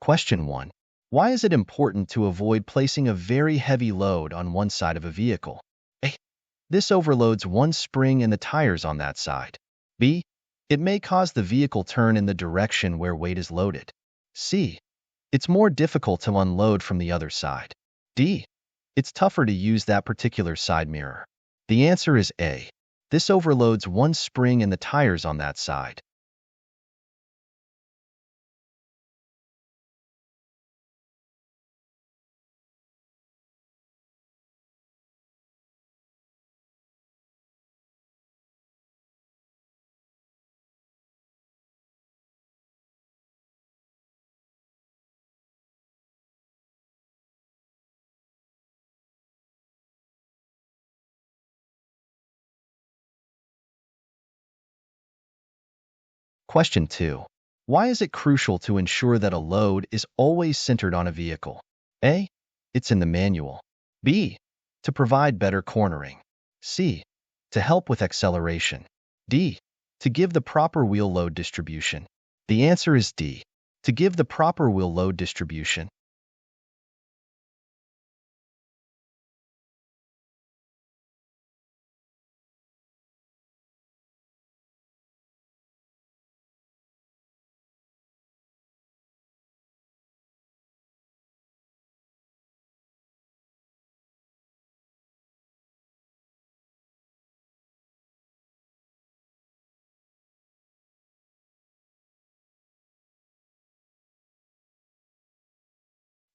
Question 1. Why is it important to avoid placing a very heavy load on one side of a vehicle? A. This overloads one spring and the tires on that side. B. It may cause the vehicle turn in the direction where weight is loaded. C. It's more difficult to unload from the other side. D. It's tougher to use that particular side mirror. The answer is A. This overloads one spring and the tires on that side. Question 2. Why is it crucial to ensure that a load is always centered on a vehicle? A. It's in the manual. B. To provide better cornering. C. To help with acceleration. D. To give the proper wheel load distribution. The answer is D. To give the proper wheel load distribution.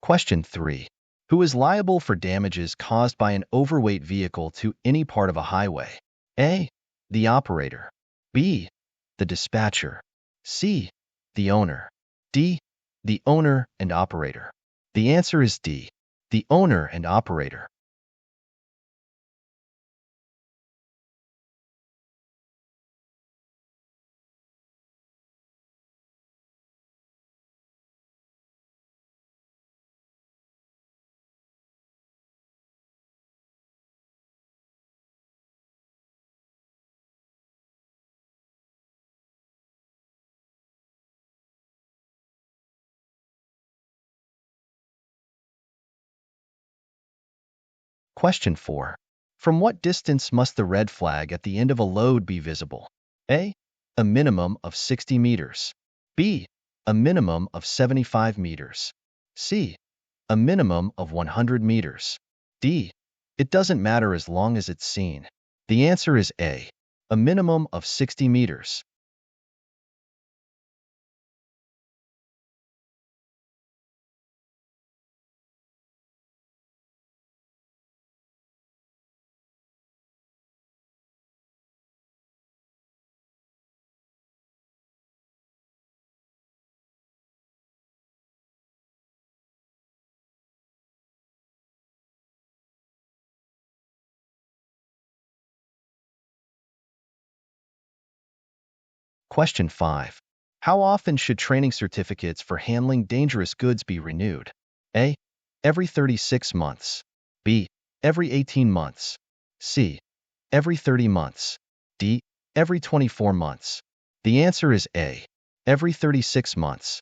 Question 3. Who is liable for damages caused by an overweight vehicle to any part of a highway? A. The operator. B. The dispatcher. C. The owner. D. The owner and operator. The answer is D. The owner and operator. Question 4. From what distance must the red flag at the end of a load be visible? A. A minimum of 60 meters. B. A minimum of 75 meters. C. A minimum of 100 meters. D. It doesn't matter as long as it's seen. The answer is A. A minimum of 60 meters. Question 5. How often should training certificates for handling dangerous goods be renewed? A. Every 36 months. B. Every 18 months. C. Every 30 months. D. Every 24 months. The answer is A. Every 36 months.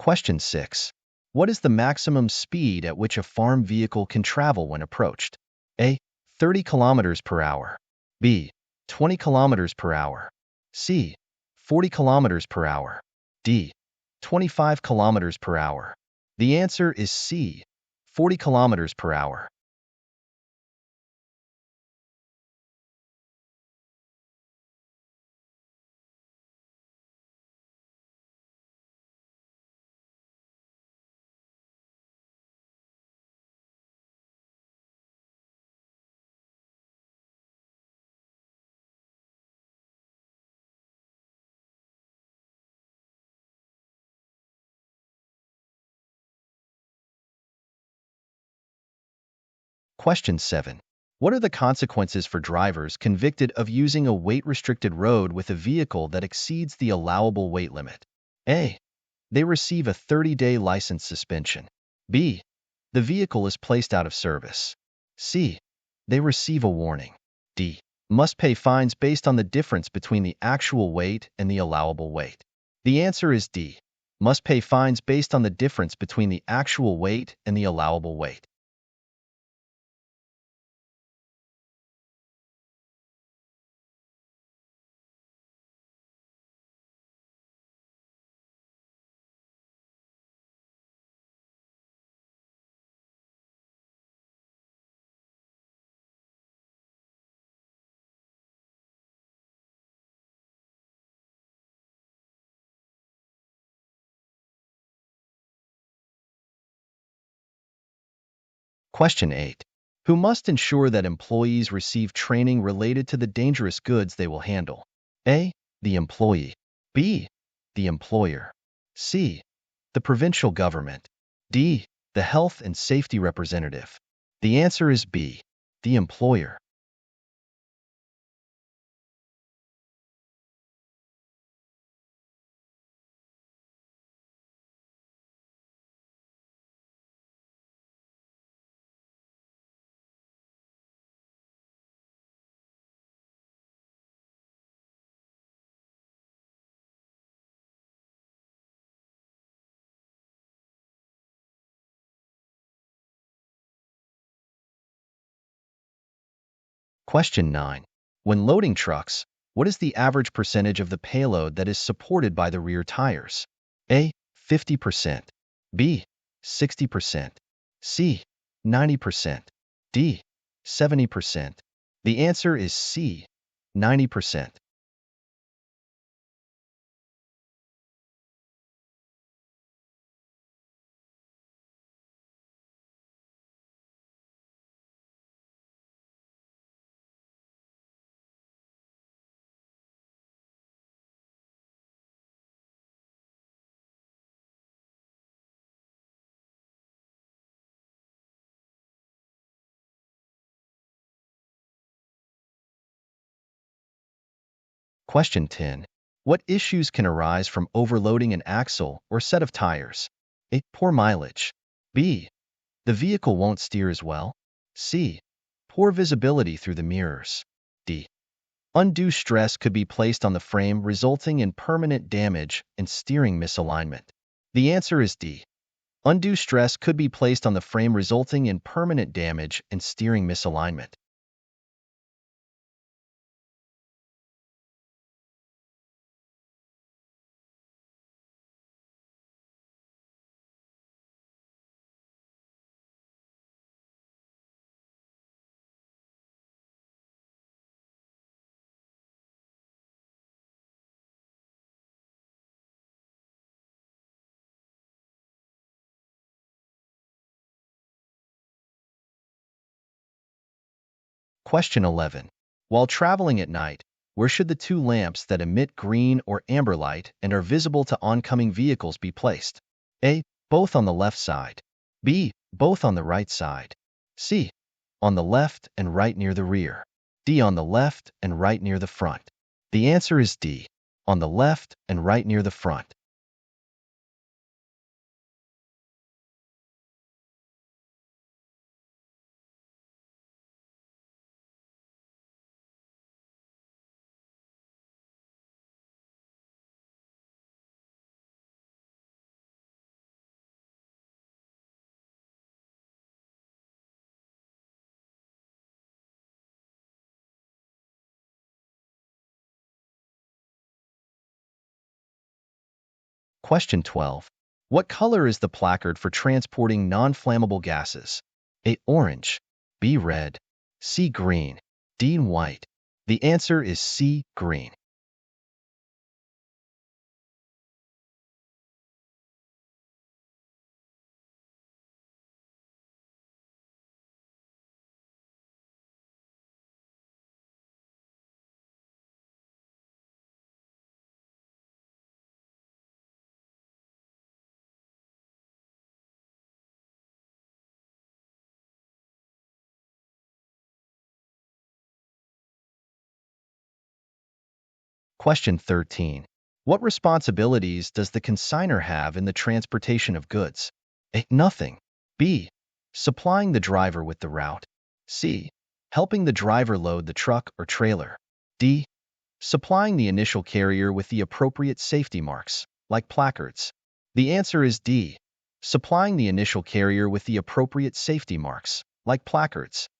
Question 6. What is the maximum speed at which a farm vehicle can travel when approached? A. 30 kilometers per hour. B. 20 kilometers per hour. C. 40 kilometers per hour. D. 25 kilometers per hour. The answer is C. 40 kilometers per hour. Question 7. What are the consequences for drivers convicted of using a weight-restricted road with a vehicle that exceeds the allowable weight limit? A. They receive a 30-day license suspension. B. The vehicle is placed out of service. C. They receive a warning. D. Must pay fines based on the difference between the actual weight and the allowable weight. The answer is D. Must pay fines based on the difference between the actual weight and the allowable weight. Question 8. Who must ensure that employees receive training related to the dangerous goods they will handle? A. The employee. B. The employer. C. The provincial government. D. The health and safety representative. The answer is B. The employer. Question 9. When loading trucks, what is the average percentage of the payload that is supported by the rear tires? A. 50%. B. 60%. C. 90%. D. 70%. The answer is C. 90%. Question 10. What issues can arise from overloading an axle or set of tires? A. Poor mileage. B. The vehicle won't steer as well. C. Poor visibility through the mirrors. D. Undue stress could be placed on the frame, resulting in permanent damage and steering misalignment. The answer is D. Undue stress could be placed on the frame, resulting in permanent damage and steering misalignment. Question 11. While traveling at night, where should the two lamps that emit green or amber light and are visible to oncoming vehicles be placed? A. Both on the left side. B. Both on the right side. C. On the left and right near the rear. D. On the left and right near the front. The answer is D. On the left and right near the front. Question 12. What color is the placard for transporting non-flammable gases? A. Orange. B. Red. C. Green. D. White. The answer is C. Green. Question 13. What responsibilities does the consignor have in the transportation of goods? A. Nothing. B. Supplying the driver with the route. C. Helping the driver load the truck or trailer. D. Supplying the initial carrier with the appropriate safety marks, like placards. The answer is D. Supplying the initial carrier with the appropriate safety marks, like placards.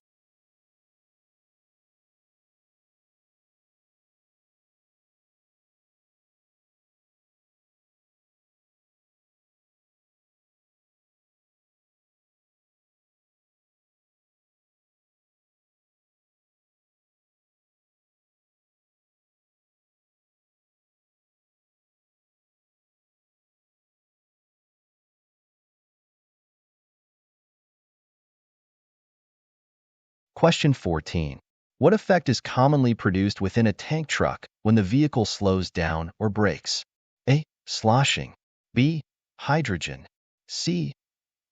Question 14. What effect is commonly produced within a tank truck when the vehicle slows down or brakes? A. Sloshing. B. Hydrogen. C.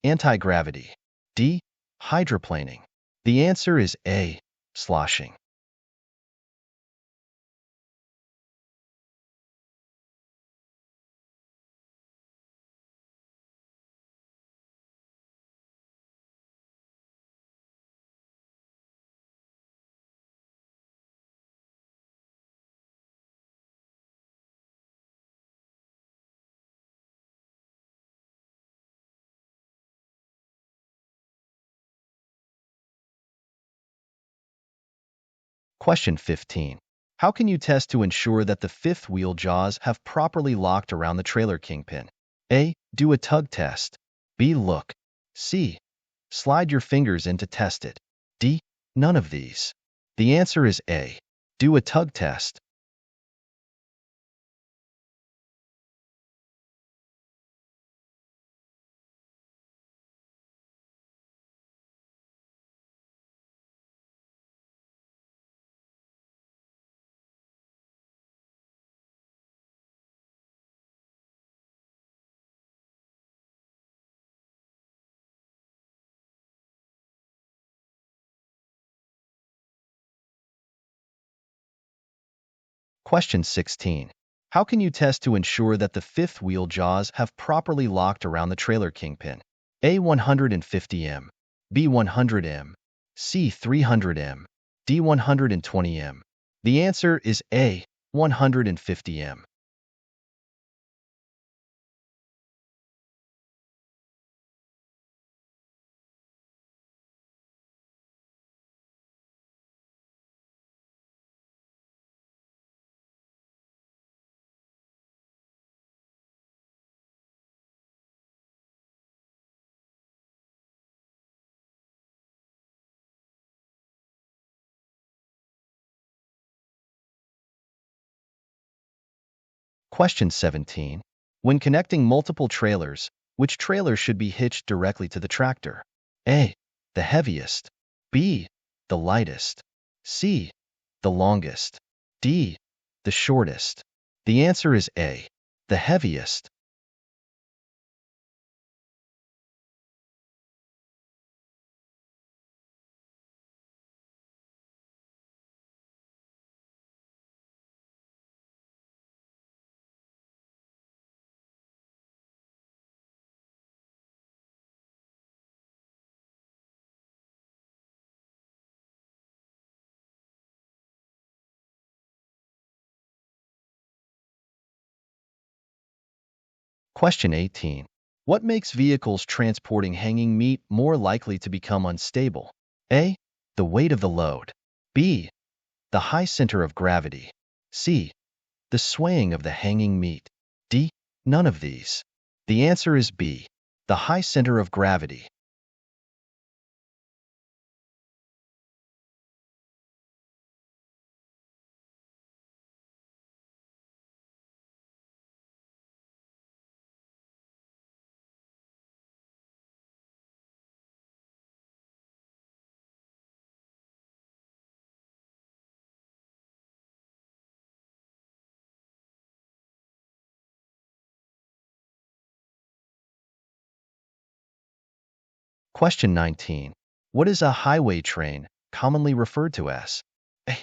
Anti-gravity. D. Hydroplaning. The answer is A. Sloshing. Question 15. How can you test to ensure that the fifth wheel jaws have properly locked around the trailer kingpin? A. Do a tug test. B. Look. C. Slide your fingers in to test it. D. None of these. The answer is A. Do a tug test. Question 16. How can you test to ensure that the fifth wheel jaws have properly locked around the trailer kingpin? A. 150 m, B. 100 m, C. 300 m, D. 120 m. The answer is A. 150 m. Question 17. When connecting multiple trailers, which trailer should be hitched directly to the tractor? A. The heaviest. B. The lightest. C. The longest. D. The shortest. The answer is A. The heaviest. Question 18. What makes vehicles transporting hanging meat more likely to become unstable? A. The weight of the load. B. The high center of gravity. C. The swaying of the hanging meat. D. None of these. The answer is B. The high center of gravity. Question 19. What is a highway train, commonly referred to as? A.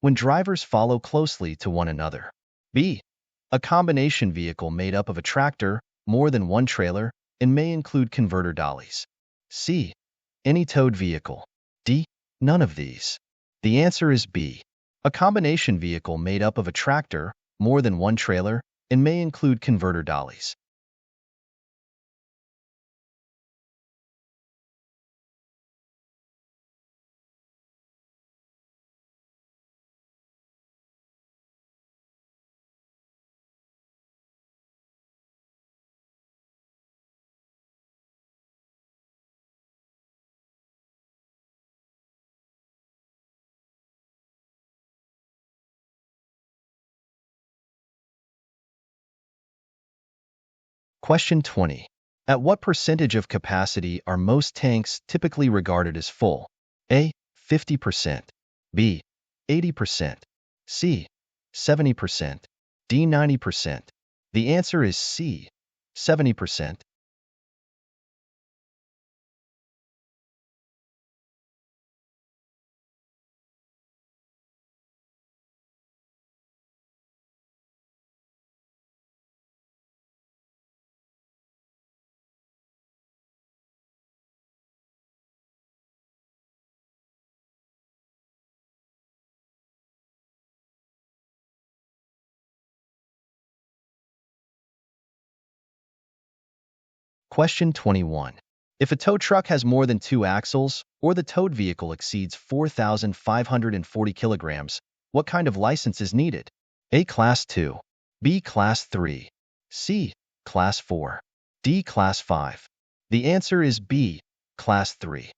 When drivers follow closely to one another. B. A combination vehicle made up of a tractor, more than one trailer, and may include converter dollies. C. Any towed vehicle. D. None of these. The answer is B. A combination vehicle made up of a tractor, more than one trailer, and may include converter dollies. Question 20. At what percentage of capacity are most tanks typically regarded as full? A. 50%. B. 80%. C. 70%. D. 90%. The answer is C. 70%. Question 21. If a tow truck has more than two axles, or the towed vehicle exceeds 4,540 kilograms, what kind of license is needed? A. Class 2. B. Class 3. C. Class 4. D. Class 5. The answer is B. Class 3.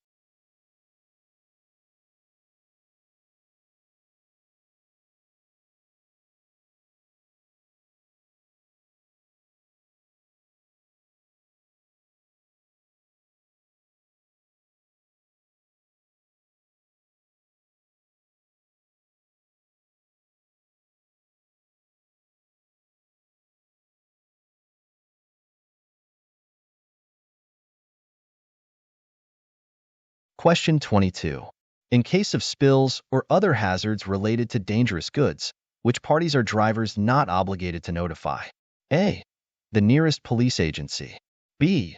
Question 22. In case of spills or other hazards related to dangerous goods, which parties are drivers not obligated to notify? A. The nearest police agency. B.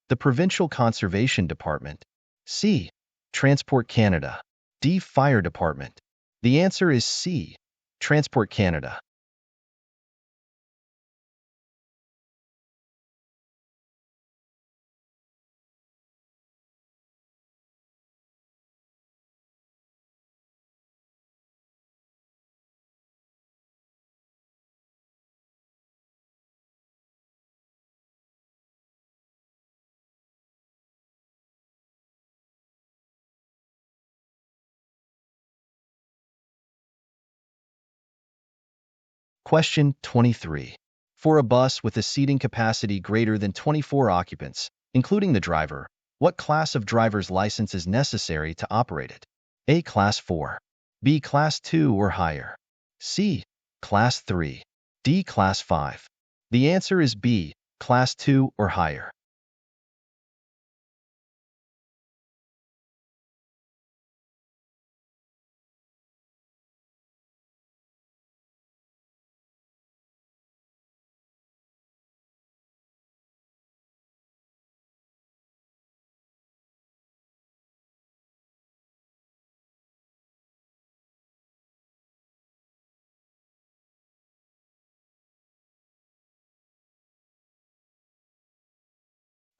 The Provincial Conservation Department. C. Transport Canada. D. Fire Department. The answer is C. Transport Canada. Question 23. For a bus with a seating capacity greater than 24 occupants, including the driver, what class of driver's license is necessary to operate it? A. Class 4. B. Class 2 or higher. C. Class 3. D. Class 5. The answer is B. Class 2 or higher.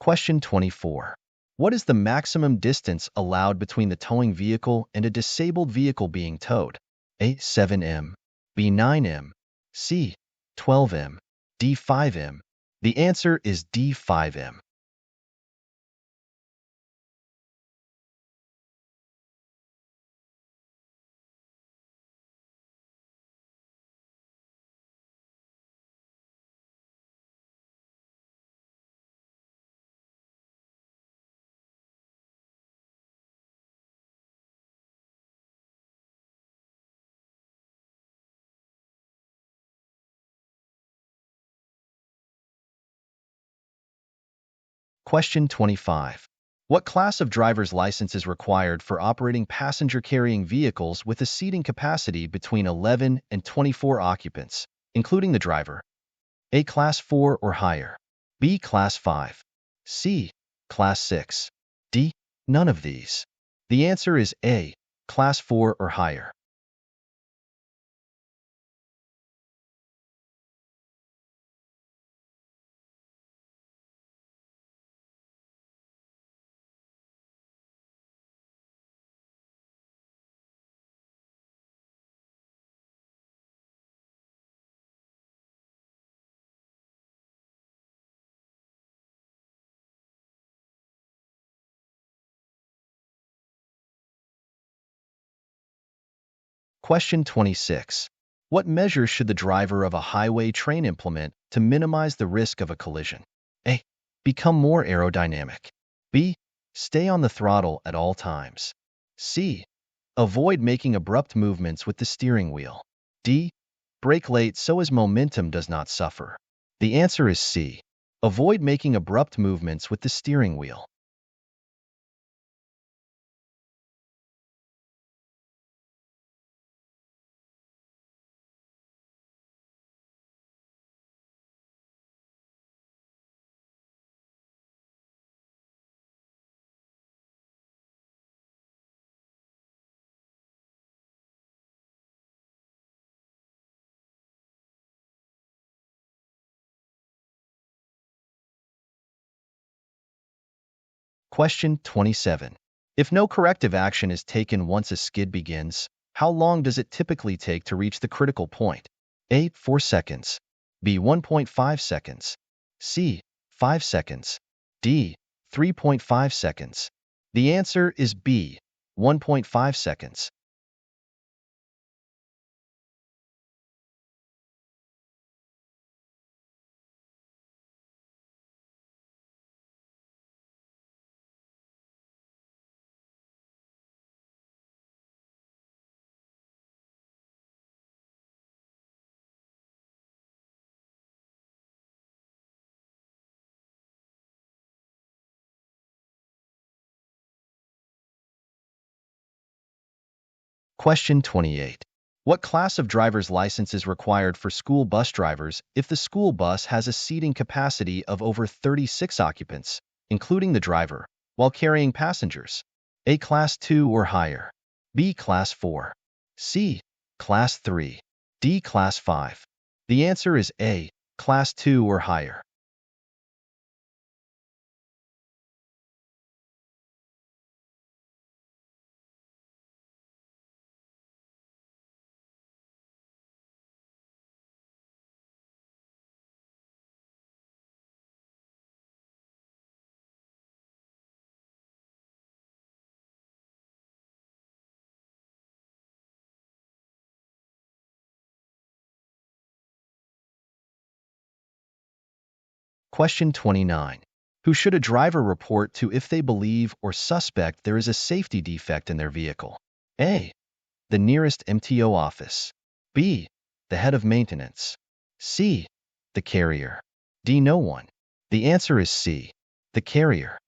Question 24. What is the maximum distance allowed between the towing vehicle and a disabled vehicle being towed? A. 7 m. B. 9 m. C. 12 m. D. 5 m. The answer is D. 5 m. Question 25. What class of driver's license is required for operating passenger-carrying vehicles with a seating capacity between 11 and 24 occupants, including the driver? A. Class 4 or higher. B. Class 5. C. Class 6. D. None of these. The answer is A. Class 4 or higher. Question 26. What measures should the driver of a highway train implement to minimize the risk of a collision? A. Become more aerodynamic. B. Stay on the throttle at all times. C. Avoid making abrupt movements with the steering wheel. D. Brake late so as momentum does not suffer. The answer is C. Avoid making abrupt movements with the steering wheel. Question 27. If no corrective action is taken once a skid begins, how long does it typically take to reach the critical point? A. 4 seconds. B. 1.5 seconds. C. 5 seconds. D. 3.5 seconds. The answer is B. 1.5 seconds. Question 28. What class of driver's license is required for school bus drivers if the school bus has a seating capacity of over 36 occupants, including the driver, while carrying passengers? A. Class 2 or higher. B. Class 4. C. Class 3. D. Class 5. The answer is A. Class 2 or higher. Question 29. Who should a driver report to if they believe or suspect there is a safety defect in their vehicle? A. The nearest MTO office. B. The head of maintenance. C. The carrier. D. No one. The answer is C. The carrier.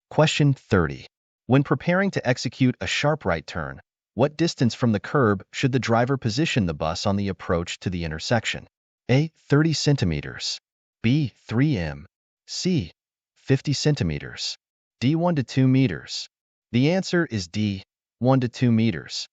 Question 30. When preparing to execute a sharp right turn, what distance from the curb should the driver position the bus on the approach to the intersection? A. 30 centimeters. B. 3 m. C. 50 centimeters. D. 1 to 2 meters. The answer is D. 1 to 2 meters.